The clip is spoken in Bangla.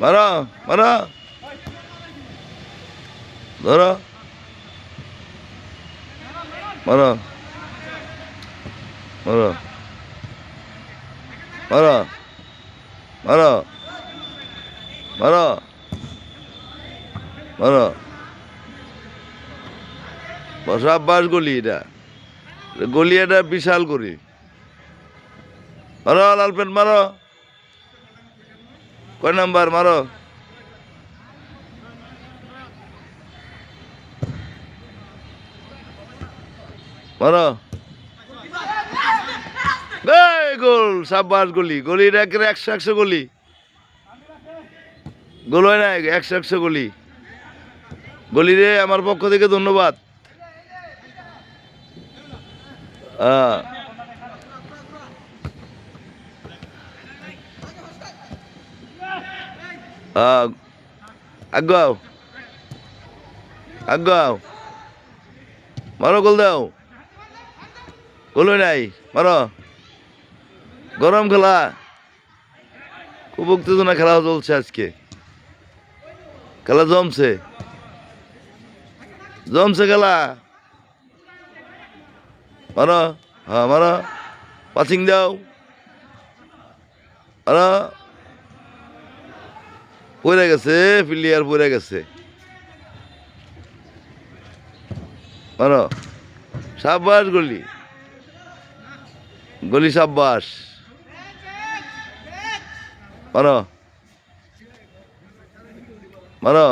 মারো মারো ধরো মারো মারো মারো মারো মারো মারো বসা বাস গলি এটা গলি এটা বিশাল করি মারো লাল পেন্ট মারো কয় নাম্বার মারো মারো এই গোল সাব্বাস গলি গলির একের 100 গলি গোল হয় না 100 গলি গলিরে আমার পক্ষ থেকে ধন্যবাদ আগাও আগাও মারো গোল দাও গোল হয় নাই মারো গরম খেলা খুব উত্তেজনা খেলা চলছে আজকে খেলা জমছে জমছে খেলা মারো হ্যাঁ মারো পাসিং দাও মারো পড়ে গেছে প্লেয়ার পড়ে গেছে মারো সাব্বাস গলি গলি সাব্বাস মারো মারো